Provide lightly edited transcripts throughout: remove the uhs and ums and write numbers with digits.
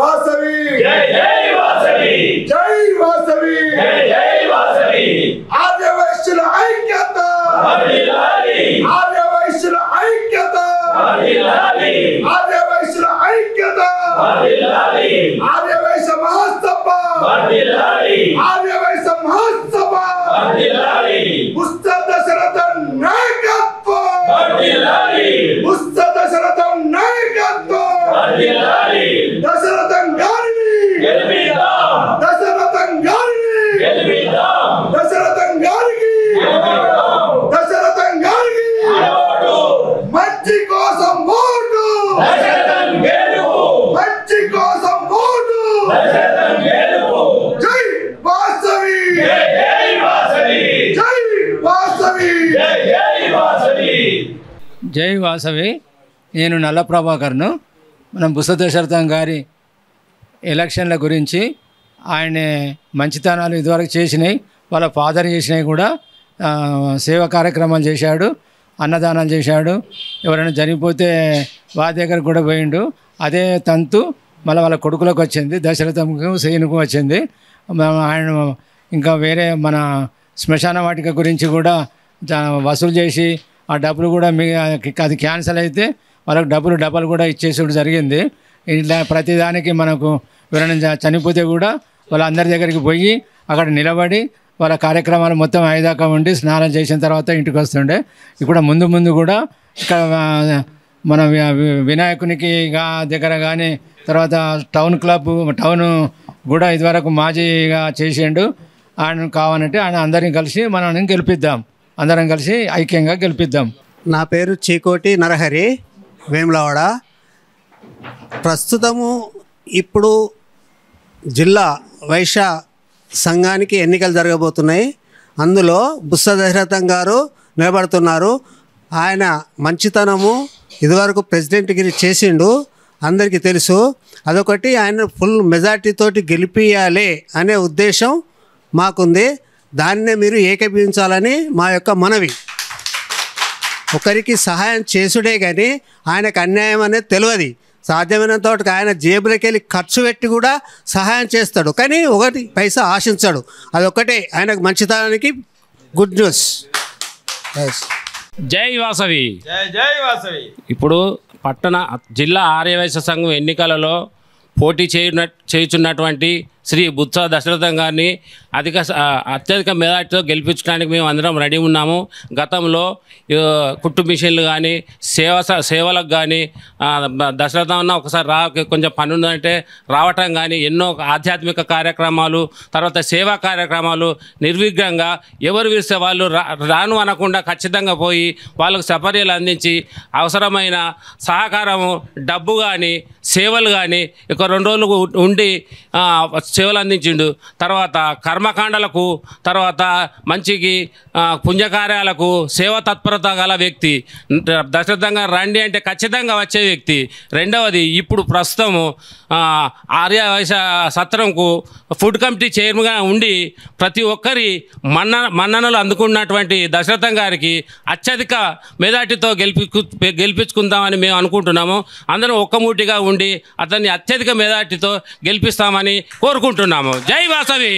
వాసవి జై జై వాసవి జై వాసవి జై జై వాసవి ఆర్య వైశ్యుల ఐక్యత వర్ధిల్లాలి ఆర్య వైశ్యుల ఐక్యత వర్ధిల్లాలి ఆర్య వైశ్యుల ఐక్యత వర్ధిల్లాలి ఆర్య వైశ్య మహాసభ వర్ధిల్లాలి ఆర్య వైశ్య మహాసభ వర్ధిల్లాలి ఉస్తాద్ దశరథం నాయకత్వం వర్ధిల్లాలి ఉస్తాద్ దశరథం నాయకత్వం వర్ధిల్లాలి దశరథం గారిని గెలిపిద్దాం దశరథం గారిని గెలిపిద్దాం దశరథం గారికి గెలిపిద్దాం దశరథం గారికి ఓటు మంచి కోసం ఓటు దశరథం గెలుపు మంచి కోసం ఓటు దశరథం గెలుపు జై వాసవి జై జై వాసవి జై వాసవి జై జై వాసవి జై వాసవి. నేను నల్ల ప్రభాకర్ను. మనం బుస దశరథం గారి ఎలక్షన్ల గురించి ఆయన మంచితనాలు ఇదివరకు చేసినాయి, వాళ్ళ ఫాదర్ చేసినాయి కూడా. సేవా కార్యక్రమాలు చేశాడు, అన్నదానాలు చేశాడు, ఎవరైనా చనిపోతే వారి దగ్గర కూడా పోయిండు. అదే తంతు మళ్ళీ వాళ్ళ కొడుకులకు వచ్చింది, దశరథంకు సేనుకు వచ్చింది. ఆయన ఇంకా వేరే మన శ్మశాన వాటిక గురించి కూడా వసూలు చేసి ఆ డబ్బులు కూడా అది క్యాన్సిల్ అయితే వాళ్ళకు డబ్బులు కూడా ఇచ్చేసడం జరిగింది. ఇట్లా ప్రతిదానికి మనకు ఎవరైనా చనిపోతే కూడా వాళ్ళందరి దగ్గరికి పోయి అక్కడ నిలబడి వాళ్ళ కార్యక్రమాలు మొత్తం అయ్యేదాకా ఉండి స్నానం చేసిన తర్వాత ఇంటికి వస్తుండే. ఇప్పుడు ముందు కూడా ఇక్కడ మన వినాయకునికి దగ్గర కానీ తర్వాత టౌన్ క్లబ్ టౌన్ కూడా ఇదివరకు మాజీగా చేసిండు. ఆయన కావాలంటే ఆయన అందరిని కలిసి మనం గెలిపిద్దాం, అందరం కలిసి ఐక్యంగా గెలిపిద్దాం. నా పేరు చీకోటి నరహరి, వేములవాడ. ప్రస్తుతము ఇప్పుడు జిల్లా వైశ్య సంఘానికి ఎన్నికలు జరగబోతున్నాయి. అందులో బుస్స దశరథం గారు నిలబడుతున్నారు. ఆయన మంచితనము ఇదివరకు ప్రెసిడెంట్కి చేసిండు, అందరికీ తెలుసు. అదొకటి, ఆయన ఫుల్ మెజార్టీతోటి గెలిపియాలి అనే ఉద్దేశం మాకుంది. దాన్నే మీరు ఏకీభవించాలని మా యొక్క మనవి. ఒకరికి సహాయం చేసుడే కానీ ఆయనకు అన్యాయం అనేది తెలియదు. సాధ్యమైనంత వరకు ఆయన జేబులకి వెళ్ళి ఖర్చు పెట్టి కూడా సహాయం చేస్తాడు, కానీ ఒకటి పైసా ఆశించాడు. అదొక్కటే ఆయనకు మంచితనానికి గుడ్ న్యూస్. జై వాసవి జై జై వాసవి. ఇప్పుడు పట్టణ జిల్లా ఆర్యవైశ్య సంఘం ఎన్నికలలో పోటీ చేయుచున్నటువంటి శ్రీ బుత్స దశరథం గారిని అత్యధిక మెజార్టీతో గెలిపించడానికి మేము అందరం రెడీ ఉన్నాము. గతంలో కుట్టు మిషన్లు కానీ సేవలకు కానీ దశరథం అన్న ఒకసారి కొంచెం పని ఉందంటే రావటం కానీ, ఎన్నో ఆధ్యాత్మిక కార్యక్రమాలు, తర్వాత సేవా కార్యక్రమాలు నిర్విఘ్నంగా ఎవరు పిలిస్తే వాళ్ళు రాను అనకుండా ఖచ్చితంగా పోయి వాళ్ళకు సపర్యలు అందించి అవసరమైన సహకారము, డబ్బు కానీ సేవలు కానీ ఒక 2 రోజులు ఉండి సేవలు అందించిండు. తర్వాత కర్మకాండలకు, తర్వాత మంచికి పుణ్యకార్యాలకు సేవ తత్పరత గల వ్యక్తి. దశరథంగా రండి అంటే ఖచ్చితంగా వచ్చే వ్యక్తి. రెండవది, ఇప్పుడు ప్రస్తుతము ఆర్య వైశ్య సత్రంకు ఫుడ్ కమిటీ చైర్మన్గా ఉండి ప్రతి ఒక్కరి మన్ననలు అందుకున్నటువంటి దశరథం గారికి అత్యధిక మెజార్టీతో గెలిపించుకుందామని మేము అనుకుంటున్నాము. అందరం ఒక్కమూటిగా ఉండి అతన్ని అత్యధిక మెజార్టీతో గెలిపిస్తామని కోరుకుంటున్నాము. జై వాసవి.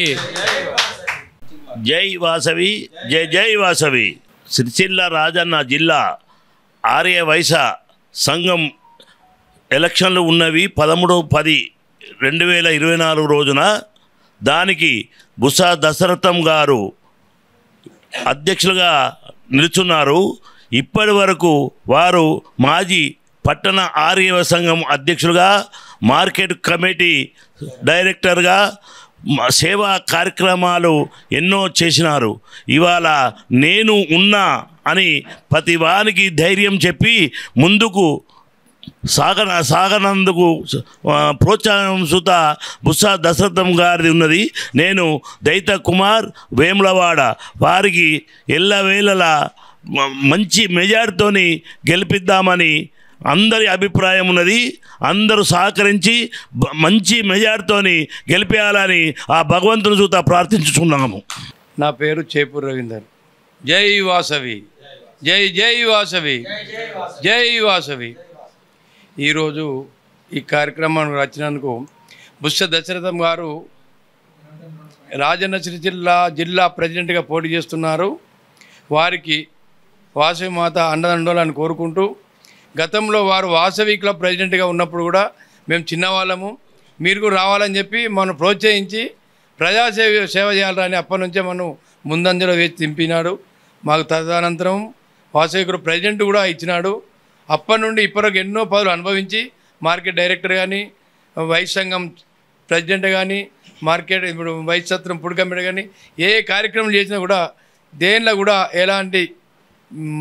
జై వాసవి. జై జై వాసవి. సిరిసిల్ల రాజన్న జిల్లా ఆర్య వైశ్య సంఘం ఎలక్షన్లు ఉన్నవి 13/10/2024 రోజున. దానికి బుస దశరథం గారు అధ్యక్షులుగా నిలుచున్నారు. ఇప్పటి వరకు వారు మాజీ పట్టణ ఆర్య సంఘం అధ్యక్షులుగా, మార్కెట్ కమిటీ డైరెక్టర్గా సేవా కార్యక్రమాలు ఎన్నో చేసినారు. ఇవాళ నేను ఉన్నా అని ప్రతి వారికి ధైర్యం చెప్పి ముందుకు సాగనందుకు ప్రోత్సాహం సుత బుస్స దశరథం గారిది ఉన్నది. నేను దైత కుమార్, వేములవాడ. వారికి ఎల్లవేళలా మంచి మెజార్టీతోని గెలిపిద్దామని అందరి అభిప్రాయం ఉన్నది. అందరూ సహకరించి మంచి మెజార్టీతోని గెలిపేయాలని ఆ భగవంతుని చూత ప్రార్థించుతున్నాము. నా పేరు చేపూర్ రవీందర్. జై వాసవి. జై జై వాసవి. జై వాసవి. ఈరోజు ఈ కార్యక్రమానికి వచ్చినందుకు బుస్స దశరథం గారు రాజన్న సిరిసిల్ల జిల్లా ప్రెసిడెంట్గా పోటీ చేస్తున్నారు. వారికి వాసవి మాత అండదండోలని కోరుకుంటూ, గతంలో వారు వాసవి క్లబ్ ప్రెసిడెంట్గా ఉన్నప్పుడు కూడా మేము చిన్నవాళ్ళము, మీరు కూడా రావాలని చెప్పి మనం ప్రోత్సహించి సేవ చేయాలని అప్పటి నుంచే మనం ముందంజలో వేసి దింపినాడు. మాకు తదనంతరం వాసవి క్లబ్ ప్రెసిడెంట్ కూడా ఇచ్చినాడు. అప్పటి నుండి ఇప్పటివరకు ఎన్నో పదవులు అనుభవించి మార్కెట్ డైరెక్టర్ కానీ, వైస్ సంఘం ప్రెసిడెంట్ కానీ, మార్కెట్ ఇప్పుడు వైస్ సత్రం ఫుడ్ కమిటీ కానీ ఏ కార్యక్రమం చేసినా కూడా దేనిలో కూడా ఎలాంటి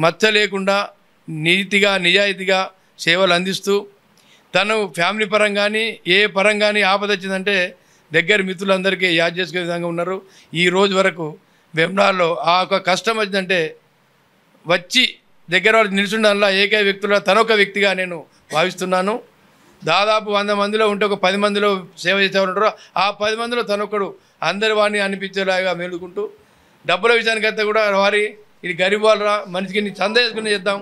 మచ్చ లేకుండా నీతిగా నిజాయితీగా సేవలు అందిస్తూ, తను ఫ్యామిలీ పరంగా కానీ ఏ పరంగా కానీ ఆపద వచ్చిందంటే దగ్గర మిత్రులందరికీ యాద్ చేసుకునే విధంగా ఉన్నారు. ఈ రోజు వరకు వెమ్నాల్లో ఆ ఒక కష్టం వచ్చిందంటే వచ్చి దగ్గర వాళ్ళు నిలుచుండాల ఏకైక వ్యక్తుల తనొక వ్యక్తిగా నేను భావిస్తున్నాను. దాదాపు 100 మందిలో ఉంటే ఒక 10 మందిలో సేవ చేసేవారు ఉంటారు. ఆ 10 మందిలో తనొక్కడు అందరి వాడిని అనిపించేలాగా మేలుకుంటూ, డబ్బుల విషయానికి అయితే కూడా వారి ఇది గరీబ్ వాళ్ళరా, మనిషికి నీ చంద చేసుకుని చేద్దాం,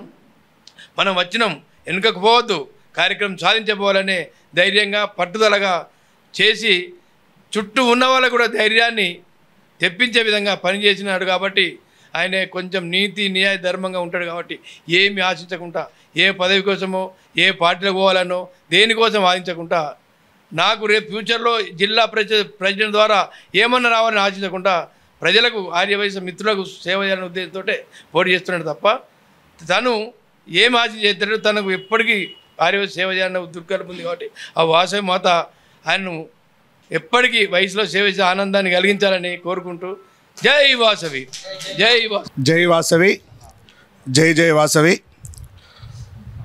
మనం వచ్చినాం వెనుకకు పోవద్దు, కార్యక్రమం సాధించబోవాలనే ధైర్యంగా పట్టుదలగా చేసి చుట్టూ ఉన్న వాళ్ళకు కూడా ధైర్యాన్ని తెప్పించే విధంగా పనిచేసినాడు. కాబట్టి ఆయన కొంచెం నీతి న్యాయ ధర్మంగా ఉంటాడు. కాబట్టి ఏమి ఆశించకుండా, ఏ పదవి కోసమో ఏ పార్టీలో పోవాలనో దేనికోసం ఆశించకుండా, నాకు రేపు ఫ్యూచర్లో జిల్లా ప్రెసిడెంట్ ద్వారా ఏమన్నా రావాలని ఆశించకుండా ప్రజలకు ఆర్యవైశ్య మిత్రులకు సేవ చేయాలనే ఉద్దేశంతో పోటీ చేస్తున్నాడు తప్ప తను ఏం ఆశ చేస్తాడు. తనకు ఎప్పటికీ ఆర్యవైశ్య సేవ చేయాలనే దుర్కల్పం ఉంది. కాబట్టి ఆ వాసవి మాత ఆయన్ను ఎప్పటికీ వయసులో సేవ చేసే ఆనందాన్ని కలిగించాలని కోరుకుంటూ, జై వాసవి, జై వాసవి, జై వాసవి, జై జై వాసవి.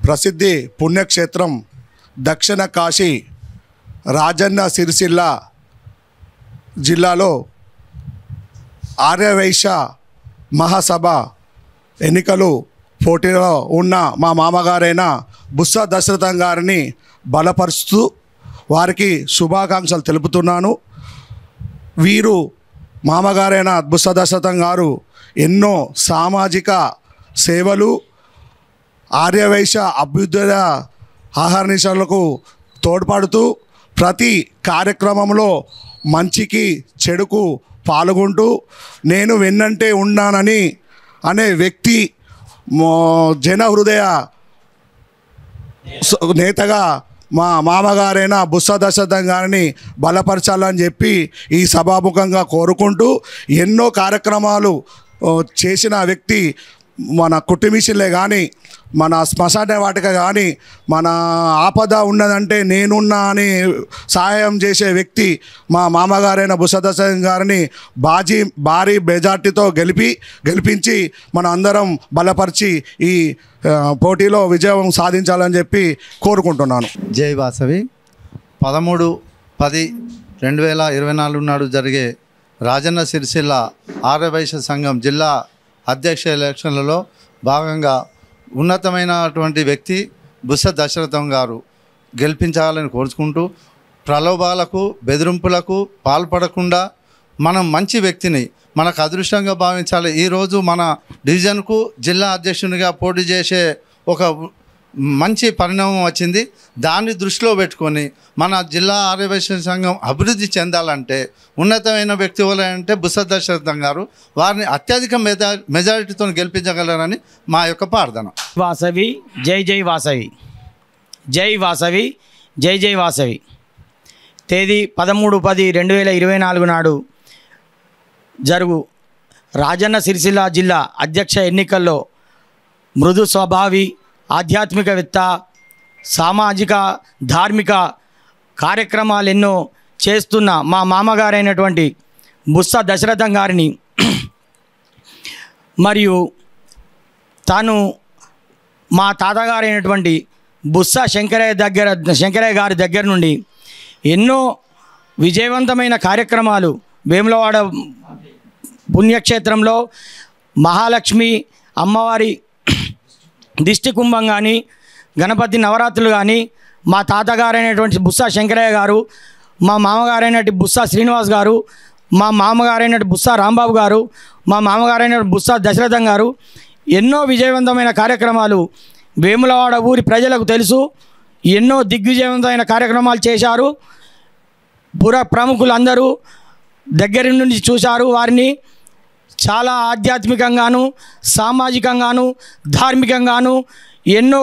ప్రసిద్ధి పుణ్యక్షేత్రం దక్షిణ కాశీ రాజన్న సిరిసిల్ల జిల్లాలో ఆర్యవైశ్య మహాసభ ఎన్నికలు పోటీలో ఉన్న మా మామగారైన బుస్స దశరథం గారిని బలపరుస్తూ వారికి శుభాకాంక్షలు తెలుపుతున్నాను. వీరు మామగారైన బుస్స దశరథం గారు ఎన్నో సామాజిక సేవలు, ఆర్యవైశ్య అభ్యుదయ ఆహర్నిశలకు తోడ్పడుతూ ప్రతి కార్యక్రమంలో మంచికి చెడుకు పాల్గొంటూ నేను వెన్నంటే ఉన్నానని అనే వ్యక్తి జన హృదయ నేతగా మా మామగారైన బుస్స దశరథం గారిని బలపరచాలని చెప్పి ఈ సభాముఖంగా కోరుకుంటూ, ఎన్నో కార్యక్రమాలు చేసిన వ్యక్తి, మన కుటుంబీసులే కానీ, మన శ్మశాన వాటిక కానీ, మన ఆపద ఉన్నదంటే నేనున్నా అని సహాయం చేసే వ్యక్తి మా మామగారైన బుస్స దశరథం గారిని భారీ మెజార్టీతో గెలిపించి మన అందరం బలపరిచి ఈ పోటీలో విజయం సాధించాలని చెప్పి కోరుకుంటున్నాను. జై వాసవి. 13/10/2024 నాడు జరిగే రాజన్న సిరిసిల్ల ఆర్యవైశ్య సంఘం జిల్లా అధ్యక్ష ఎలక్షన్లలో భాగంగా ఉన్నతమైనటువంటి వ్యక్తి బుస్స దశరథం గారు గెలిపించాలని కోరుకుంటూ, ప్రలోభాలకు బెదిరింపులకు పాల్పడకుండా మనం మంచి వ్యక్తిని మనకు అదృష్టంగా భావించాలి. ఈరోజు మన డివిజన్కు జిల్లా అధ్యక్షునిగా పోటీ చేసే ఒక మంచి పరిణామం వచ్చింది. దాన్ని దృష్టిలో పెట్టుకొని మన జిల్లా ఆర్యవైశ్య సంఘం అభివృద్ధి చెందాలంటే ఉన్నతమైన వ్యక్తి ఎవరంటే బుస్స దశరథం గారు, వారిని అత్యధిక మెజారిటీతో గెలిపించగలరని మా యొక్క ప్రార్థన. వాసవి, జై జై వాసవి, జై వాసవి, జై జై వాసవి. తేదీ 13/10/2024 నాడు జరుగు రాజన్న సిరిసిల్ల జిల్లా అధ్యక్ష ఎన్నికల్లో మృదు స్వభావి, ఆధ్యాత్మికవేత్త, సామాజిక ధార్మిక కార్యక్రమాలు ఎన్నో చేస్తున్న మా మామగారైనటువంటి బుస్స దశరథం గారిని మరియు తాను మా తాతగారైనటువంటి బుస్స శంకరయ్య గారి దగ్గర నుండి ఎన్నో విజయవంతమైన కార్యక్రమాలు వేములవాడ పుణ్యక్షేత్రంలో మహాలక్ష్మి అమ్మవారి దిష్టి కుంభం కానీ, గణపతి నవరాత్రులు కానీ, మా తాతగారైనటువంటి బుస్స శంకరయ్య గారు, మా మామగారైనటువంటి బుస్స శ్రీనివాస్ గారు, మా మామగారైనటువంటి బుస్స రాంబాబు గారు, మా మామగారైనటువంటి బుస్స దశరథం గారు ఎన్నో విజయవంతమైన కార్యక్రమాలు వేములవాడ ఊరి ప్రజలకు తెలుసు. ఎన్నో దిగ్విజయవంతమైన కార్యక్రమాలు చేశారు. ప్రముఖులందరూ దగ్గర నుండి చూశారు. వారిని చాలా ఆధ్యాత్మికంగాను సామాజికంగాను ధార్మికంగాను ఎన్నో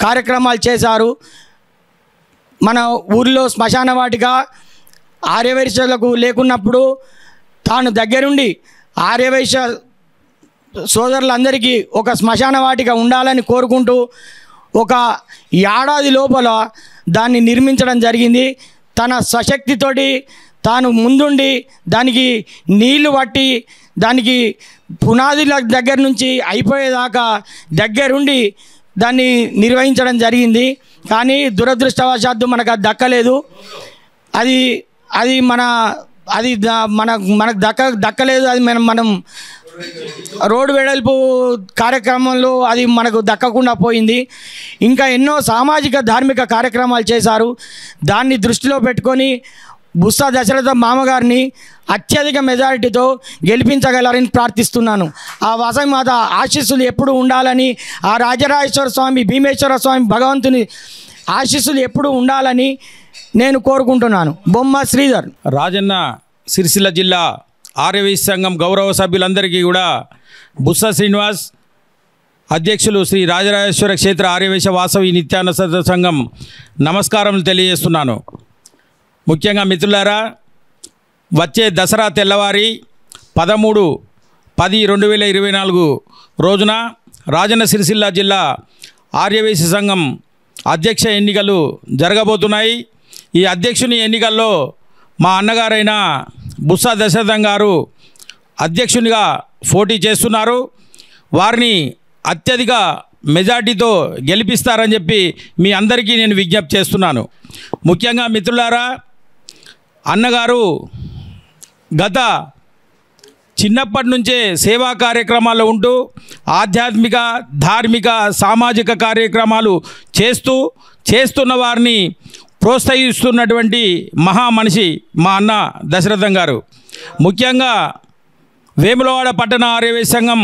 కార్యక్రమాలు చేశారు. మన ఊరిలో శ్మశాన వాటిక ఆర్యవైశ్యులకు లేకున్నప్పుడు తాను దగ్గరుండి ఆర్యవైశ్య సోదరులందరికీ ఒక శ్మశాన వాటిక ఉండాలని కోరుకుంటూ ఒక ఏడాది లోపల దాన్ని నిర్మించడం జరిగింది. తన స్వశక్తితోటి తాను ముందుండి దానికి నీళ్లు పట్టి దానికి పునాదుల దగ్గర నుంచి అయిపోయేదాకా దగ్గరుండి దాన్ని నిర్వహించడం జరిగింది. కానీ దురదృష్టవశాత్తు మనకు అది దక్కలేదు. అది మనకు దక్కలేదు. అది మనం రోడ్డు వెడల్పు కార్యక్రమంలో అది మనకు దక్కకుండా పోయింది. ఇంకా ఎన్నో సామాజిక ధార్మిక కార్యక్రమాలు చేశారు. దాన్ని దృష్టిలో పెట్టుకొని బుస్సా దశరథ మామగారిని అత్యధిక మెజారిటీతో గెలిపించగలరని ప్రార్థిస్తున్నాను. ఆ వాసవిమాత ఆశీస్సులు ఎప్పుడు ఉండాలని, ఆ రాజరాజేశ్వర స్వామి భీమేశ్వర స్వామి భగవంతుని ఆశీస్సులు ఎప్పుడు ఉండాలని నేను కోరుకుంటున్నాను. బొమ్మ శ్రీధర్. రాజన్న సిరిసిల్ల జిల్లా ఆర్యవైశ్య సంఘం గౌరవ సభ్యులందరికీ కూడా బుస్సా శ్రీనివాస్ అధ్యక్షులు శ్రీ రాజరాజేశ్వర క్షేత్ర ఆర్యవైశ్య వాసవి నిత్యానస సంఘం నమస్కారములు తెలియజేస్తున్నాను. ముఖ్యంగా మిత్రులారా, వచ్చే దసరా తెల్లవారి 13/10/2024 రోజున రాజన్న సిరిసిల్ల జిల్లా ఆర్యవైశ్య సంఘం అధ్యక్ష ఎన్నికలు జరగబోతున్నాయి. ఈ అధ్యక్షుని ఎన్నికల్లో మా అన్నగారైన బుస్సా దశరథం గారు అధ్యక్షునిగా పోటీ చేస్తున్నారు. వారిని అత్యధిక మెజార్టీతో గెలిపిస్తారని చెప్పి మీ అందరికీ నేను విజ్ఞప్తి చేస్తున్నాను. ముఖ్యంగా మిత్రులారా, అన్నగారు గత చిన్నప్పటి నుంచే సేవా కార్యక్రమాల్లో ఉంటూ ఆధ్యాత్మిక ధార్మిక సామాజిక కార్యక్రమాలు చేస్తున్న వారిని ప్రోత్సహిస్తున్నటువంటి మహామనిషి మా అన్న దశరథం గారు. ముఖ్యంగా వేములవాడ పట్టణ ఆర్యవైశ్య సంఘం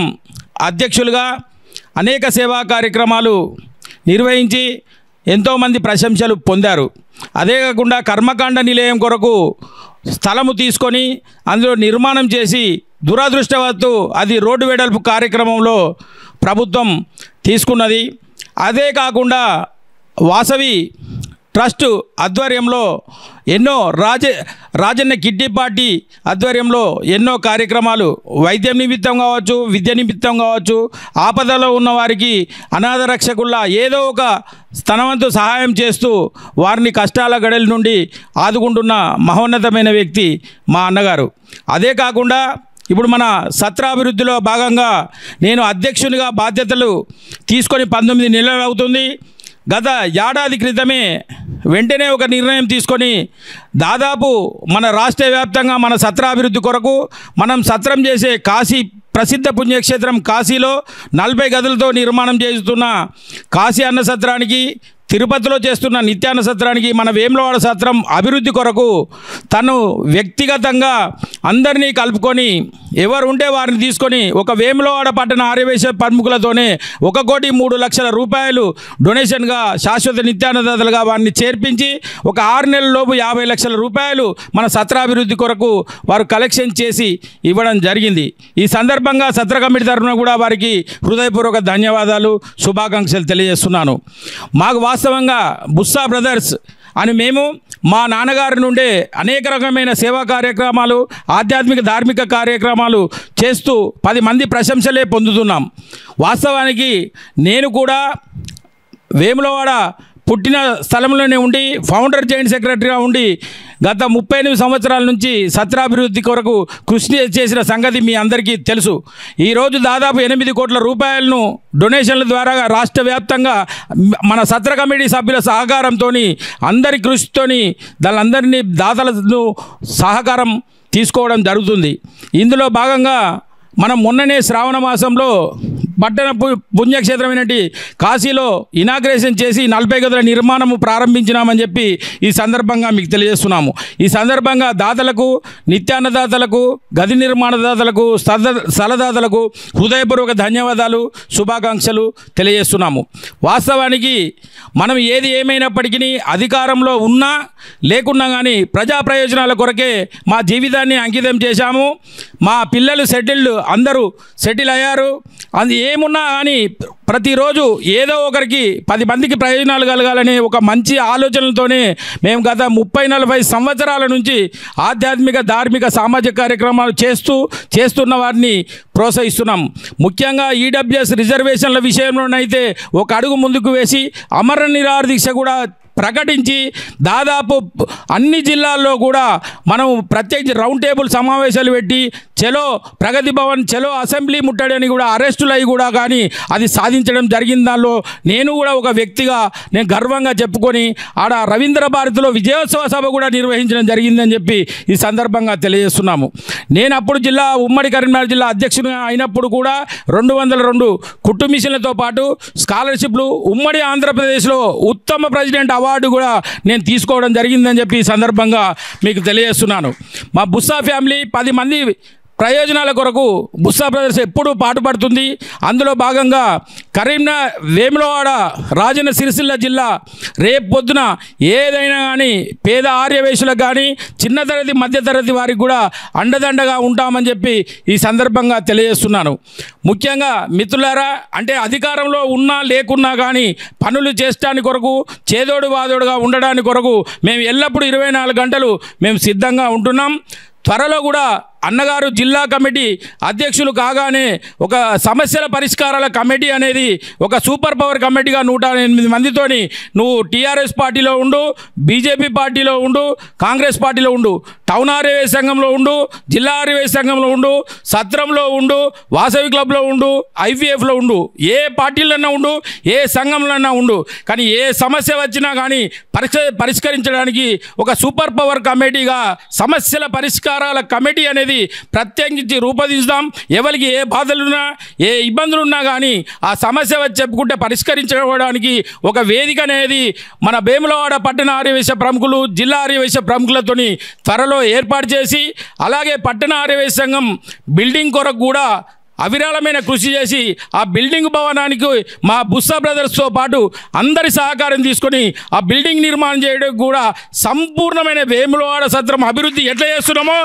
అధ్యక్షులుగా అనేక సేవా కార్యక్రమాలు నిర్వహించి ఎంతోమంది ప్రశంసలు పొందారు. అదే కాకుండా కర్మకాండ నిలయం కొరకు స్థలము తీసుకొని అందులో నిర్మాణం చేసి దురదృష్టవత్తు అది రోడ్డు వెడల్పు కార్యక్రమంలో ప్రభుత్వం తీసుకున్నది. అదే కాకుండా వాసవి ట్రస్ట్ ఆధ్వర్యంలో ఎన్నో రాజన్న కిడ్నీ పార్టీ ఆధ్వర్యంలో ఎన్నో కార్యక్రమాలు వైద్యం నిమిత్తం కావచ్చు, విద్య నిమిత్తం కావచ్చు, ఆపదలో ఉన్న వారికి అనాథ రక్షకుల్లా ఏదో ఒక స్థనవంతు సహాయం చేస్తూ వారిని కష్టాల గడల నుండి ఆదుకుంటున్న మహోన్నతమైన వ్యక్తి మా అన్నగారు. అదే కాకుండా ఇప్పుడు మన సత్రాభివృద్ధిలో భాగంగా నేను అధ్యక్షునిగా బాధ్యతలు తీసుకొని 19 నెలలు అవుతుంది. గత ఏడాది క్రితమే వెంటనే ఒక నిర్ణయం తీసుకొని దాదాపు మన రాష్ట్ర వ్యాప్తంగా మన సత్రాభివృద్ధి కొరకు మనం సత్రం చేసే కాశీ ప్రసిద్ధ పుణ్యక్షేత్రం కాశీలో 40 గదులతో నిర్మాణం చేస్తున్న కాశీ అన్న సత్రానికి, తిరుపతిలో చేస్తున్న నిత్యాన్న సత్రానికి, మన వేములవాడ సత్రం అభివృద్ధి కొరకు తను వ్యక్తిగతంగా అందరినీ కలుపుకొని ఎవరు ఉంటే వారిని తీసుకొని ఒక వేములవాడ పట్టణ ఆర్యవైశ్య ప్రముఖులతోనే 1,03,00,000 రూపాయలు డొనేషన్గా శాశ్వత నిత్యాన్నదాతలుగా వారిని చేర్పించి ఒక 6 నెలలలోపు 50 లక్షల రూపాయలు మన సత్రాభివృద్ధి కొరకు వారు కలెక్షన్ చేసి ఇవ్వడం జరిగింది. ఈ సందర్భంగా సత్ర కమిటీ తరఫున కూడా వారికి హృదయపూర్వక ధన్యవాదాలు, శుభాకాంక్షలు తెలియజేస్తున్నాను. మాకు వాస్తవంగా బుస్సా బ్రదర్స్ అని మేము మా నాన్నగారి నుండే అనేక రకమైన సేవా కార్యక్రమాలు, ఆధ్యాత్మిక ధార్మిక కార్యక్రమాలు చేస్తూ 10 మంది ప్రశంసలే పొందుతున్నాం. వాస్తవానికి నేను కూడా వేములవాడ పుట్టిన స్థలంలోనే ఉండి ఫౌండర్ జాయింట్ సెక్రటరీగా ఉండి గత 38 సంవత్సరాల నుంచి సత్రాభివృద్ధి కొరకు కృషి చేసిన సంగతి మీ అందరికీ తెలుసు. ఈరోజు దాదాపు 8 కోట్ల రూపాయలను డొనేషన్ల ద్వారా రాష్ట్ర వ్యాప్తంగా మన సత్ర కమిటీ సభ్యుల సహకారంతో అందరి కృషితోని దానందరినీ దాతలను సహకారం తీసుకోవడం జరుగుతుంది. ఇందులో భాగంగా మనం మొన్ననే శ్రావణ మాసంలో పట్టణ పుణ్యక్షేత్రమైనటి కాశీలో ఇనాగ్రేషన్ చేసి 40 గదుల నిర్మాణము ప్రారంభించినామని చెప్పి ఈ సందర్భంగా మీకు తెలియజేస్తున్నాము. ఈ సందర్భంగా దాతలకు, నిత్యాన్నదాతలకు, గది నిర్మాణదాతలకు, స్థలదాతలకు హృదయపూర్వక ధన్యవాదాలు, శుభాకాంక్షలు తెలియజేస్తున్నాము. వాస్తవానికి మనం ఏది ఏమైనప్పటికీ అధికారంలో ఉన్నా లేకున్నా కానీ ప్రజా ప్రయోజనాల కొరకే మా జీవితాన్ని అంకితం చేశాము. మా పిల్లలు అందరూ సెటిల్ అయ్యారు. అది ఏమున్నా కానీ ప్రతిరోజు ఏదో ఒకరికి 10 మందికి ప్రయోజనాలు కలగాలనే ఒక మంచి ఆలోచనలతోనే మేము గత 30-40 సంవత్సరాల నుంచి ఆధ్యాత్మిక, ధార్మిక, సామాజిక కార్యక్రమాలు చేస్తున్న వారిని ప్రోత్సహిస్తున్నాం. ముఖ్యంగా ఈడబ్ల్యూఎస్ రిజర్వేషన్ల విషయంలోనైతే ఒక అడుగు ముందుకు వేసి అమర నిరాహార దీక్ష కూడా ప్రకటించి దాదాపు అన్ని జిల్లాల్లో కూడా మనం ప్రత్యేకించి రౌండ్ టేబుల్ సమావేశాలు పెట్టి చలో ప్రగతి భవన్, చలో అసెంబ్లీ ముట్టడని కూడా అరెస్టులు అయ్యి కూడా కానీ అది సాధించడం జరిగింది. దానిలో నేను కూడా ఒక వ్యక్తిగా నేను గర్వంగా చెప్పుకొని ఆడ రవీంద్ర భారతిలో విజయోత్సవ సభ కూడా నిర్వహించడం జరిగిందని చెప్పి ఈ సందర్భంగా తెలియజేస్తున్నాము. నేను అప్పుడు ఉమ్మడి కరీంనగర్ జిల్లా అధ్యక్షునిగా అయినప్పుడు కూడా 202 కుట్టు మిషన్లతో పాటు స్కాలర్షిప్లు, ఉమ్మడి ఆంధ్రప్రదేశ్లో ఉత్తమ ప్రెసిడెంట్ అవార్డు కూడా నేను తీసుకోవడం జరిగిందని చెప్పి ఈ సందర్భంగా మీకు తెలియజేస్తున్నాను. మా బుస్సా ఫ్యామిలీ 10 మంది ప్రయోజనాల కొరకు బుస్సా బ్రదర్స్ ఎప్పుడూ పాటుపడుతుంది. అందులో భాగంగా వేములవాడ, రాజన్న సిరిసిల్ల జిల్లా రేపు పొద్దున ఏదైనా కానీ పేద ఆర్యవేశులకు కానీ చిన్న తరగతి, మధ్యతరగతి వారికి కూడా అండదండగా ఉంటామని చెప్పి ఈ సందర్భంగా తెలియజేస్తున్నాను. ముఖ్యంగా మిత్రులారా, అంటే అధికారంలో ఉన్నా లేకున్నా కానీ పనులు చేయడానికి కొరకు, చేదోడు వాదోడుగా ఉండడానికి కొరకు మేము ఎల్లప్పుడూ 24 గంటలు మేము సిద్ధంగా ఉంటున్నాం. త్వరలో కూడా అన్నగారు జిల్లా కమిటీ అధ్యక్షులు కాగానే ఒక సమస్యల పరిష్కారాల కమిటీ అనేది ఒక సూపర్ పవర్ కమిటీగా 108 మందితోని నువ్వు టీఆర్ఎస్ పార్టీలో ఉండు, బీజేపీ పార్టీలో ఉండు, కాంగ్రెస్ పార్టీలో ఉండు, టౌన్ ఆర్యవేశ సంఘంలో ఉండు, జిల్లా ఆర్యవేశ సంఘంలో ఉండు, సత్రంలో ఉండు, వాసవి క్లబ్లో ఉండు, ఐవీఎఫ్లో ఉండు, ఏ పార్టీలన్నా ఉండు, ఏ సంఘంలోన్నా ఉండు, కానీ ఏ సమస్య వచ్చినా కానీ పరిష్కరించడానికి ఒక సూపర్ పవర్ కమిటీగా సమస్యల పరిష్కారాల కమిటీ అనేది ప్రత్యేకించి రూపొందిస్తాం. ఎవరికి ఏ బాధలున్నా, ఏ ఇబ్బందులున్నా కానీ ఆ సమస్య వచ్చి చెప్పుకుంటే పరిష్కరించుకోవడానికి ఒక వేదిక అనేది మన వేములవాడ పట్టణ ఆర్యవేశ ప్రముఖులు, జిల్లా ఆర్యవేశ ప్రముఖులతోని త్వరలో ఏర్పాటు చేసి, అలాగే పట్టణ ఆర్యవేశ సంఘం బిల్డింగ్ కొరకు కూడా అవిరాళమైన కృషి చేసి ఆ బిల్డింగ్ భవనానికి మా బుస్సా బ్రదర్స్తో పాటు అందరి సహకారం తీసుకొని ఆ బిల్డింగ్ నిర్మాణం చేయడం కూడా సంపూర్ణమైన వేములవాడ సత్రం అభివృద్ధి ఎట్లా చేస్తున్నామో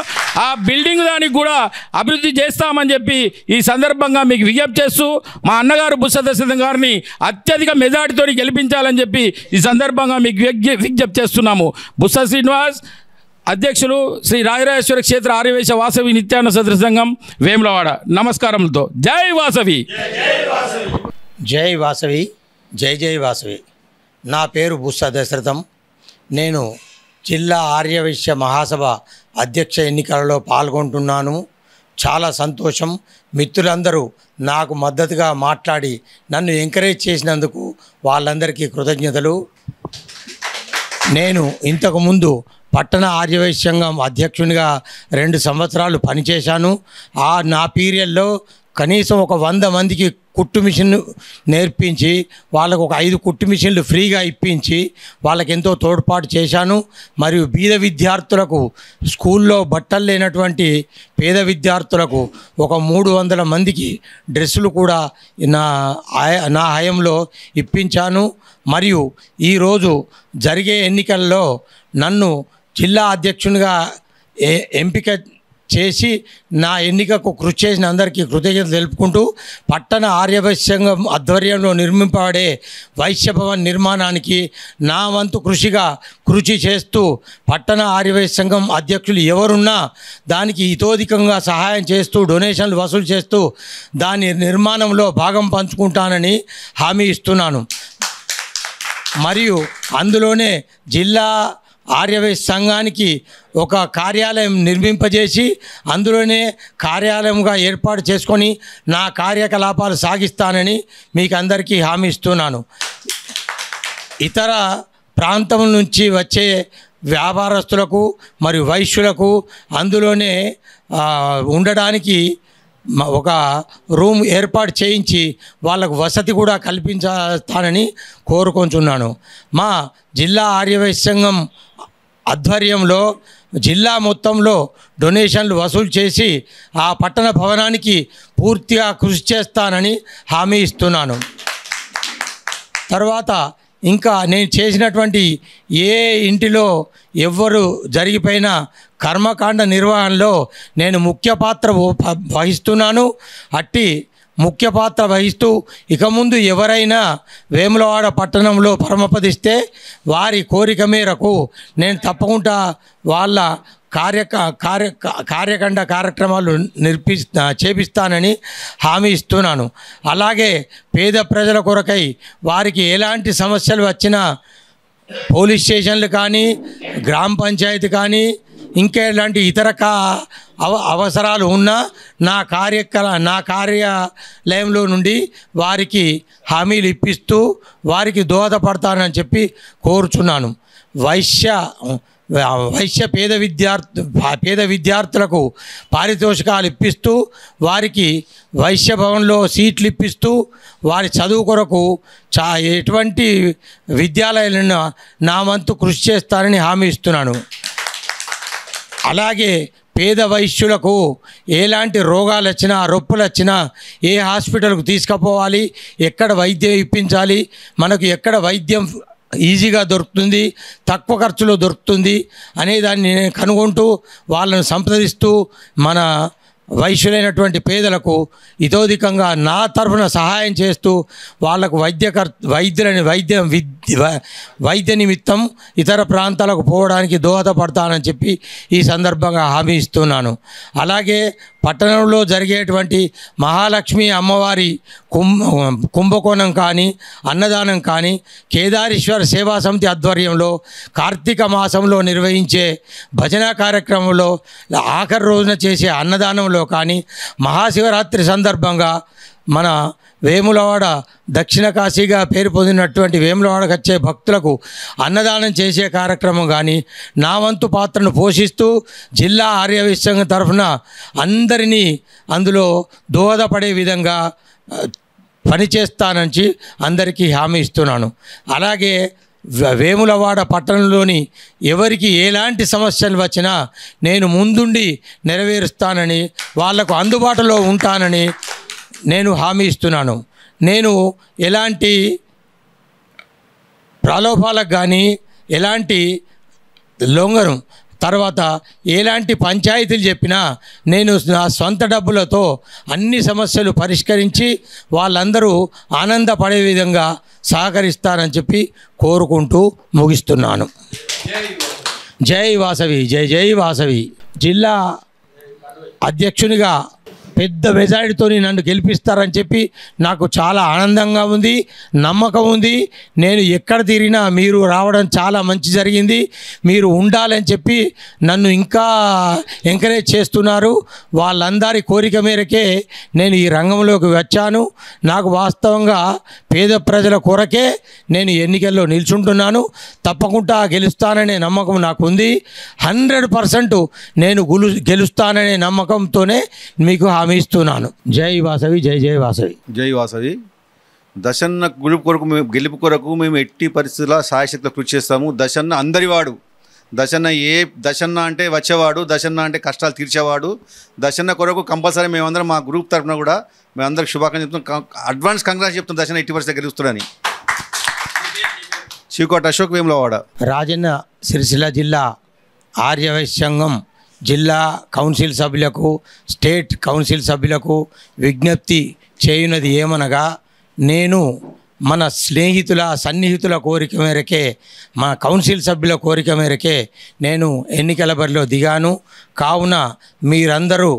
ఆ బిల్డింగ్ దానికి కూడా అభివృద్ధి చేస్తామని చెప్పి ఈ సందర్భంగా మీకు విజ్ఞప్తి చేస్తూ మా అన్నగారు బుస్సా దశరథం గారిని అత్యధిక మెజార్టీతో గెలిపించాలని చెప్పి ఈ సందర్భంగా మీకు విజ్ఞప్తి చేస్తున్నాము. బుస్సా శ్రీనివాస్, అధ్యక్షులు శ్రీ రాజరాజేశ్వర క్షేత్ర ఆర్యవేశ వాసవి నిత్యాన్న సదృశ సంఘం, వేములవాడ. నమస్కారములతో జై వాసవి. జై వాసవి, జై జై వాసవి. నా పేరు బుస్సా దశరథం. నేను జిల్లా ఆర్యవైశ్య మహాసభ అధ్యక్ష ఎన్నికలలో పాల్గొంటున్నాను. చాలా సంతోషం. మిత్రులందరూ నాకు మద్దతుగా మాట్లాడి నన్ను ఎంకరేజ్ చేసినందుకు వాళ్ళందరికీ కృతజ్ఞతలు. నేను ఇంతకుముందు పట్టణ ఆర్యవైశ్య సంఘం అధ్యక్షునిగా 2 సంవత్సరాలు పనిచేశాను. నా పీరియడ్లో కనీసం ఒక 100 మందికి కుట్టు మిషన్ నేర్పించి వాళ్ళకు ఒక 5 కుట్టు మిషన్లు ఫ్రీగా ఇప్పించి వాళ్ళకి ఎంతో తోడ్పాటు చేశాను. మరియు బీద విద్యార్థులకు, స్కూల్లో బట్టలు లేనటువంటి పేద విద్యార్థులకు ఒక 300 మందికి డ్రెస్సులు కూడా నా హయంలో ఇప్పించాను. మరియు ఈరోజు జరిగే ఎన్నికల్లో నన్ను జిల్లా అధ్యక్షునిగా ఎంపిక చేసి నా ఎన్నికకు కృషి చేసిన అందరికీ కృతజ్ఞతలు తెలుపుకుంటూ పట్టణ ఆర్యవైశ్య సంఘం ఆధ్వర్యంలో నిర్మింపబడే వైశ్య భవన్ నిర్మాణానికి నా వంతు కృషి చేస్తూ పట్టణ ఆర్యవైశ్య సంఘం అధ్యక్షులు ఎవరున్నా దానికి ఇతోధికంగా సహాయం చేస్తూ డొనేషన్లు వసూలు చేస్తూ దాని నిర్మాణంలో భాగం పంచుకుంటానని హామీ ఇస్తున్నాను. మరియు అందులోనే జిల్లా ఆర్యవైశ్య సంఘానికి ఒక కార్యాలయం నిర్మింపజేసి అందులోనే కార్యాలయంగా ఏర్పాటు చేసుకొని నా కార్యకలాపాలు సాగిస్తానని మీకు అందరికీ హామీ ఇస్తున్నాను. ఇతర ప్రాంతం నుంచి వచ్చే వ్యాపారస్తులకు మరియు వైశ్యులకు అందులోనే ఉండడానికి ఒక రూమ్ ఏర్పాటు చేయించి వాళ్ళకు వసతి కూడా కల్పించాలని కోరుకుంటున్నాను. మా జిల్లా ఆర్యవైశ్య సంఘం ఆధ్వర్యంలో జిల్లా మొత్తంలో డొనేషన్లు వసూలు చేసి ఆ పట్టణ భవనానికి పూర్తిగా కృషి చేస్తానని హామీ ఇస్తున్నాను. తర్వాత ఇంకా నేను చేసినటువంటి ఏ ఇంటిలో ఎవ్వరు జరిగిపోయిన కర్మకాండ నిర్వహణలో నేను ముఖ్య పాత్ర వహిస్తున్నాను. అట్టి ముఖ్య పాత్ర వహిస్తూ ఇక ముందు ఎవరైనా వేములవాడ పట్టణంలో పరమపదిస్తే వారి కోరిక మేరకు నేను తప్పకుండా వాళ్ళ కార్యకండ కార్యక్రమాలు చేపిస్తానని హామీ ఇస్తున్నాను. అలాగే పేద ప్రజల కొరకై వారికి ఎలాంటి సమస్యలు వచ్చినా పోలీస్ స్టేషన్లు కానీ గ్రామ పంచాయతీ కానీ ఇంకా ఎలాంటి ఇతర అవసరాలు ఉన్నా నా కార్యాలయంలో నుండి వారికి హామీలు ఇప్పిస్తూ వారికి దోహదపడతానని చెప్పి కోరుచున్నాను. వైశ్య పేద విద్యార్థులకు పారితోషికాలు ఇప్పిస్తూ వారికి వైశ్య భవన్లో సీట్లు ఇప్పిస్తూ వారి చదువు కొరకు ఎటువంటి విద్యాలయాలను నా వంతు కృషి చేస్తానని హామీ ఇస్తున్నాను. అలాగే పేద వైశ్యులకు ఎలాంటి రోగాలు వచ్చినా రొప్పులు వచ్చినా ఏ హాస్పిటల్కు తీసుకుపోవాలి, ఎక్కడ వైద్యం ఇప్పించాలి, మనకు ఎక్కడ వైద్యం ఈజీగా దొరుకుతుంది, తక్కువ ఖర్చులో దొరుకుతుంది అనే దాన్ని నేను కనుగొంటూ వాళ్ళను సంప్రదిస్తూ మన వైశ్యులైనటువంటి పేదలకు ఇతోధికంగా నా తరఫున సహాయం చేస్తూ వాళ్లకు వైద్య నిమిత్తం ఇతర ప్రాంతాలకు పోవడానికి దోహదపడతానని చెప్పి ఈ సందర్భంగా హామీ ఇస్తున్నాను. అలాగే పట్టణంలో జరిగేటువంటి మహాలక్ష్మి అమ్మవారి కుంభకోణం కానీ అన్నదానం కానీ కేదారేశ్వర సేవా సమితి ఆధ్వర్యంలో కార్తీక మాసంలో నిర్వహించే భజన కార్యక్రమంలో ఆఖరి రోజున చేసే అన్నదానంలో కానీ మహాశివరాత్రి సందర్భంగా మన వేములవాడ దక్షిణ కాశీగా పేరు పొందినటువంటి వేములవాడకు వచ్చే భక్తులకు అన్నదానం చేసే కార్యక్రమం కానీ నా వంతు పాత్రను పోషిస్తూ జిల్లా ఆర్యవైశ్య సంఘం తరఫున అందరినీ అందులో దోహదపడే విధంగా పనిచేస్తానని అందరికీ హామీ ఇస్తున్నాను. అలాగే వేములవాడ పట్టణంలోని ఎవరికి ఎలాంటి సమస్యలు వచ్చినా నేను ముందుండి నెరవేరుస్తానని వాళ్లకు అందుబాటులో ఉంటానని నేను హామీ ఇస్తున్నాను. నేను ఎలాంటి ప్రలోభాలకు కానీ ఎలాంటి లొంగను తర్వాత ఎలాంటి పంచాయతీలు చెప్పినా నేను నా సొంత డబ్బులతో అన్ని సమస్యలు పరిష్కరించి వాళ్ళందరూ ఆనందపడే విధంగా సహకరిస్తానని చెప్పి కోరుకుంటూ ముగిస్తున్నాను. జై వాసవి, జై జై వాసవి. జిల్లా అధ్యక్షునిగా పెద్ద మెజారిటీతో నన్ను గెలిపిస్తారని చెప్పి నాకు చాలా ఆనందంగా ఉంది, నమ్మకం ఉంది. నేను ఎక్కడ తిరిగినా మీరు రావడం చాలా మంచి జరిగింది. మీరు ఉండాలని చెప్పి నన్ను ఇంకా ఎంకరేజ్ చేస్తున్నారు. వాళ్ళందరి కోరిక మేరకే నేను ఈ రంగంలోకి వచ్చాను. నాకు వాస్తవంగా పేద ప్రజల కొరకే నేను ఎన్నికల్లో నిల్చుంటున్నాను. తప్పకుండా గెలుస్తాననే నమ్మకం నాకు ఉంది. 100% నేను గెలుస్తాననే నమ్మకంతోనే మీకు హామీ ఇస్తున్నాను. జై వాసవి, జై జై వాసవి. జై వాసవి. దశన్న గెలుపు కొరకు మేము ఎట్టి పరిస్థితుల్లో సాయశక్తిలో కృషి చేస్తాము. దశన్న అందరివాడు. దశన్న అంటే వచ్చేవాడు, దశన్న అంటే కష్టాలు తీర్చేవాడు. దశన్న కొరకు కంపల్సరీ మేమందరం మా గ్రూప్ తరఫున కూడా మేమందరికి శుభాకాంక్షలు చెప్తున్నాం. అడ్వాన్స్ కంగ్రాట్స్ చెప్తాం దశన్న ఎట్టి పరిస్థితి గెలుస్తాడని. చీకోట అశోక్, వేములవాడ. రాజన్న సిరిసిల్ల జిల్లా ఆర్యవైశ్య సంఘం జిల్లా కౌన్సిల్ సభ్యులకు, స్టేట్ కౌన్సిల్ సభ్యులకు విజ్ఞప్తి చేయునది ఏమనగా, నేను మన సన్నిహితుల కోరిక మేరకే, మన కౌన్సిల్ సభ్యుల కోరిక మేరకే నేను ఎన్నికల బరిలో దిగాను. కావున మీరందరూ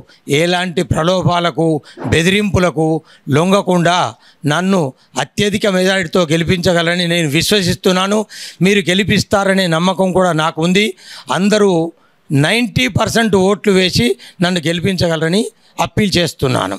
ఎలాంటి ప్రలోభాలకు బెదిరింపులకు లొంగకుండా నన్ను అత్యధిక మెజారిటీతో గెలిపించగలని నేను విశ్వసిస్తున్నాను. మీరు గెలిపిస్తారనే నమ్మకం కూడా నాకు ఉంది. అందరూ 90% ఓట్లు వేసి నన్ను గెలిపించగలరని అప్పీల్ చేస్తున్నాను.